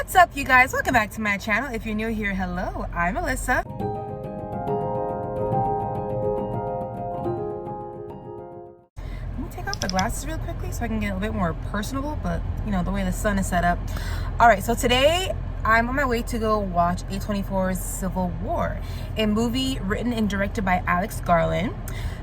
What's up, you guys? Welcome back to my channel. If you're new here, hello, I'm Alyssa. Let me take off the glasses real quickly so I can get a little bit more personable, but you know, the way the sun is set up. All right, so today I'm on my way to go watch A24's Civil War, a movie written and directed by Alex Garland.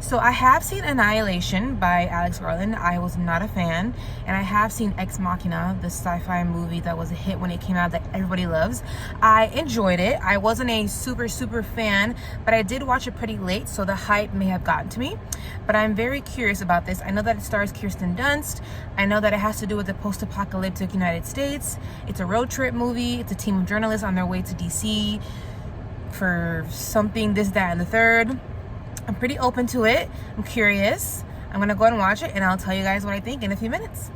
So I have seen Annihilation by Alex Garland. I was not a fan. And I have seen Ex Machina, the sci-fi movie that was a hit when it came out that everybody loves. I enjoyed it. I wasn't a super fan, but I did watch it pretty late, so the hype may have gotten to me. But I'm very curious about this. I know that it stars Kirsten Dunst. I know that it has to do with the post-apocalyptic United States. It's a road trip movie. It's a team of journalists on their way to DC for something, this, that, and the third. I'm pretty open to it. I'm curious. I'm gonna go ahead and watch it and I'll tell you guys what I think in a few minutes.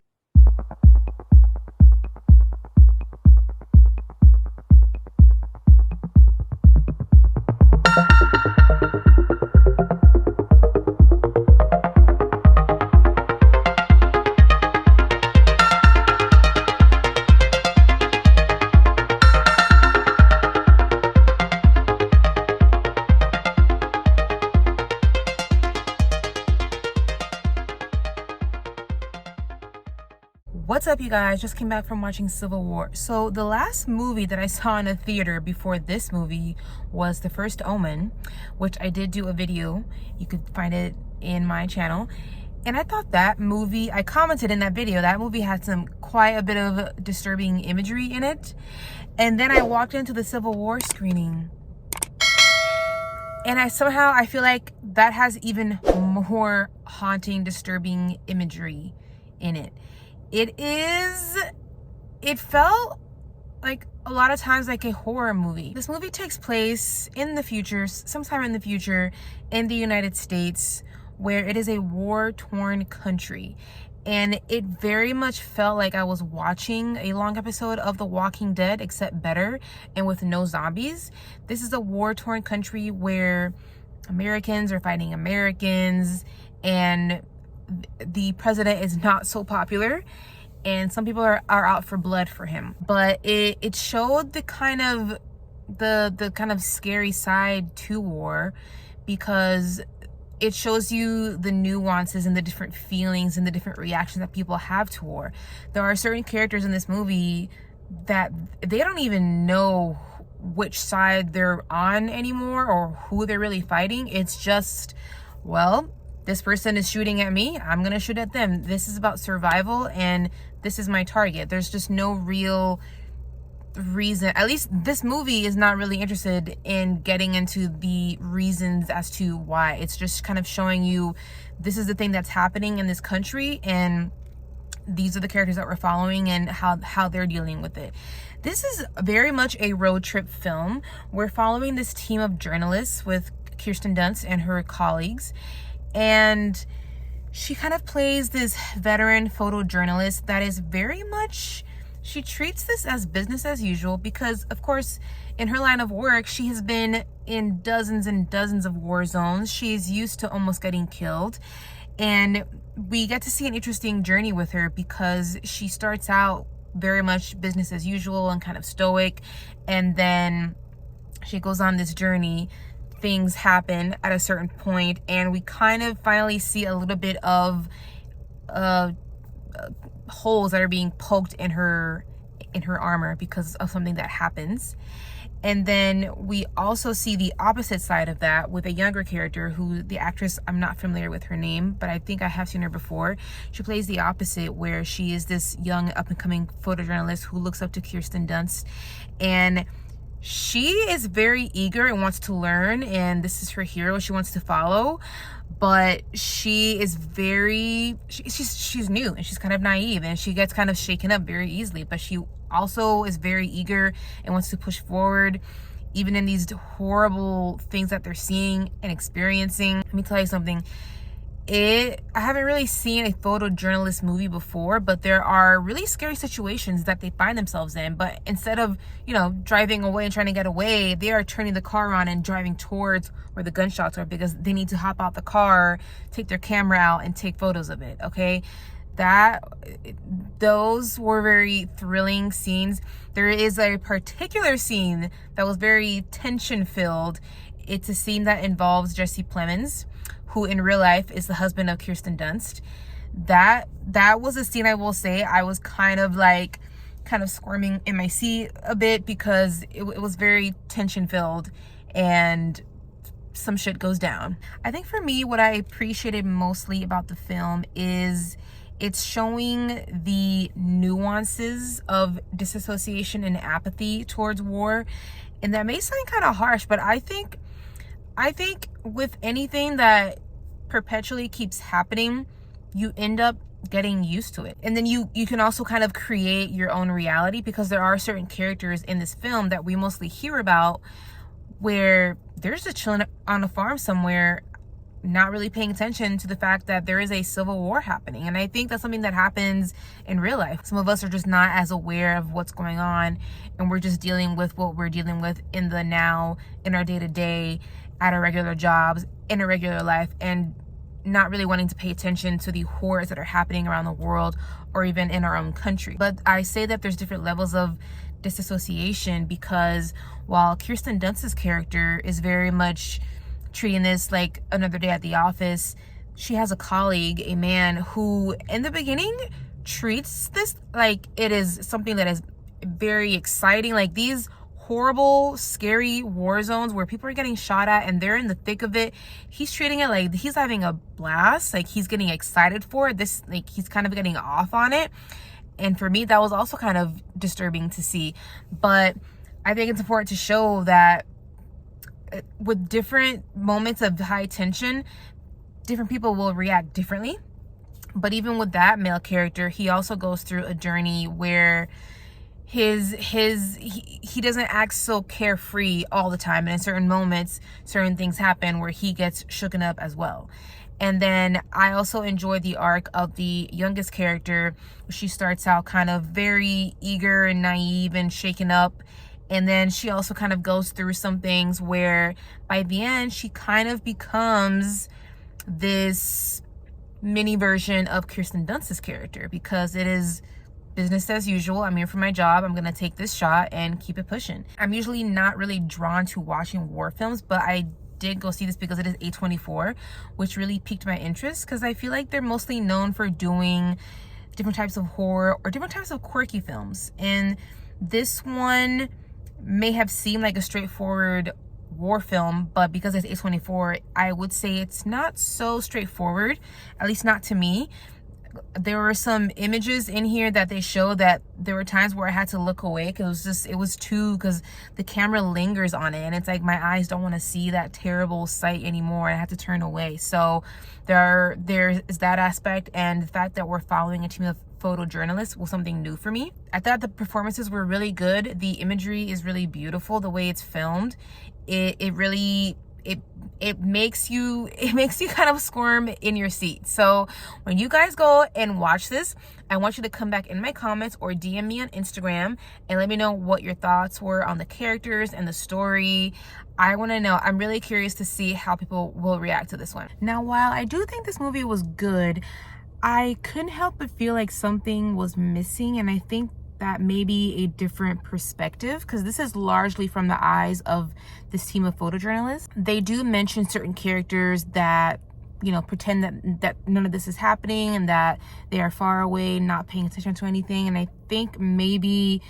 What's up, you guys? Just came back from watching Civil War. So the last movie that I saw in a theater before this movie was The First Omen, which I did do a video. You could find it in my channel. And I thought that movie, I commented in that video, that movie had quite a bit of disturbing imagery in it. And then I walked into the Civil War screening and I feel like that has even more haunting, disturbing imagery in it. It felt like a lot of times like a horror movie. This movie takes place in the future, sometime in the future, in the United States, where it is a war-torn country. And it very much felt like I was watching a long episode of The Walking Dead, except better and with no zombies. This is a war-torn country where Americans are fighting Americans, and the president is not so popular, and some people are out for blood for him. But it showed the kind of scary side to war, because it shows you the nuances and the different feelings and the different reactions that people have to war. There are certain characters in this movie that they don't even know which side they're on anymore or who they're really fighting. It's just, well, this person is shooting at me, I'm gonna shoot at them. This is about survival and this is my target. There's just no real reason. At least this movie is not really interested in getting into the reasons as to why. It's just kind of showing you this is the thing that's happening in this country, and these are the characters that we're following and how they're dealing with it. This is very much a road trip film. We're following this team of journalists with Kirsten Dunst and her colleagues, and she kind of plays this veteran photojournalist that is very much, she treats this as business as usual, because of course in her line of work she has been in dozens and dozens of war zones. She's used to almost getting killed, and we get to see an interesting journey with her, because she starts out very much business as usual and kind of stoic, and then she goes on this journey. Things happen at a certain point, and we kind of finally see a little bit of holes that are being poked in her armor because of something that happens. And then we also see the opposite side of that with a younger character who, the actress, I'm not familiar with her name, but I think I have seen her before. She plays the opposite, where she is this young up-and-coming photojournalist who looks up to Kirsten Dunst, and she is very eager and wants to learn, and this is her hero she wants to follow. But she is she's new, and she's kind of naive, and she gets kind of shaken up very easily. But she also is very eager and wants to push forward, even in these horrible things that they're seeing and experiencing. Let me tell you something. I haven't really seen a photojournalist movie before, but there are really scary situations that they find themselves in. But instead of, driving away and trying to get away, they are turning the car on and driving towards where the gunshots are, because they need to hop out the car, take their camera out, and take photos of it. Okay, those were very thrilling scenes. There is a particular scene that was very tension filled. It's a scene that involves Jesse Plemons, who in real life is the husband of Kirsten Dunst. That was a scene, I will say, I was kind of squirming in my seat a bit, because it was very tension filled and some shit goes down. I think for me, what I appreciated mostly about the film is it's showing the nuances of disassociation and apathy towards war. And that may sound kind of harsh, but I think with anything that perpetually keeps happening, you end up getting used to it. And then you can also kind of create your own reality, because there are certain characters in this film that we mostly hear about where they're just chilling on a farm somewhere, not really paying attention to the fact that there is a civil war happening. And I think that's something that happens in real life. Some of us are just not as aware of what's going on, and we're just dealing with what we're dealing with in the now, in our day-to-day, at our regular jobs, in a regular life, and not really wanting to pay attention to the horrors that are happening around the world or even in our own country. But I say that there's different levels of disassociation, because while Kirsten Dunst's character is very much treating this like another day at the office, she has a colleague, a man, who in the beginning treats this like it is something that is very exciting, like these horrible, scary war zones where people are getting shot at and they're in the thick of it. He's treating it like he's having a blast, like he's getting excited for it. This, like, he's kind of getting off on it. And for me, that was also kind of disturbing to see. But I think it's important to show that with different moments of high tension, different people will react differently. But even with that male character, he also goes through a journey where he doesn't act so carefree all the time, and in certain moments certain things happen where he gets shooken up as well. And then I also enjoy the arc of the youngest character. She starts out kind of very eager and naive and shaken up, and then she also kind of goes through some things where by the end she kind of becomes this mini version of Kirsten Dunst's character, because it is business as usual. I'm here for my job. I'm gonna take this shot and keep it pushing. I'm usually not really drawn to watching war films, but I did go see this because it is A24, which really piqued my interest, because I feel like they're mostly known for doing different types of horror or different types of quirky films. And this one may have seemed like a straightforward war film, but because it's A24, I would say it's not so straightforward, at least not to me. There were some images in here that they show that there were times where I had to look away, because because the camera lingers on it, and it's like my eyes don't want to see that terrible sight anymore. I had to turn away. So there is that aspect, and the fact that we're following a team of photojournalists was something new for me. I thought the performances were really good. The imagery is really beautiful. The way it's filmed, it really makes you kind of squirm in your seat. So when you guys go and watch this, I want you to come back in my comments or DM me on Instagram and let me know what your thoughts were on the characters and the story. I want to know. I'm really curious to see how people will react to this one. Now, while I do think this movie was good, I couldn't help but feel like something was missing, and I think that maybe a different perspective, because this is largely from the eyes of this team of photojournalists. They do mention certain characters that, you know, pretend that none of this is happening and that they are far away, not paying attention to anything. And I think maybe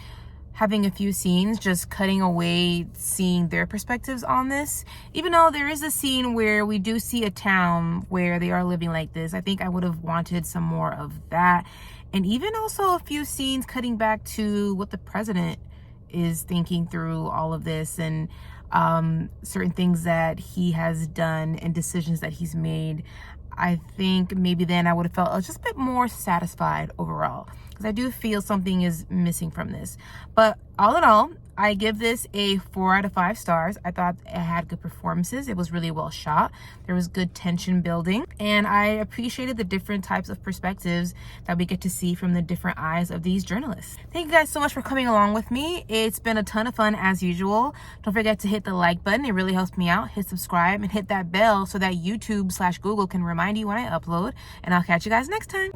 having a few scenes, just cutting away, seeing their perspectives on this, even though there is a scene where we do see a town where they are living like this, I think I would have wanted some more of that. And even also a few scenes cutting back to what the president is thinking through all of this, and certain things that he has done and decisions that he's made. I think maybe then I would have felt just a bit more satisfied overall, because I do feel something is missing from this. But all in all, I give this a 4 out of 5 stars. I thought it had good performances. It was really well shot. There was good tension building, and I appreciated the different types of perspectives that we get to see from the different eyes of these journalists. Thank you guys so much for coming along with me. It's been a ton of fun as usual. Don't forget to hit the like button. It really helps me out. Hit subscribe and hit that bell so that YouTube/Google can remind you when I upload, and I'll catch you guys next time.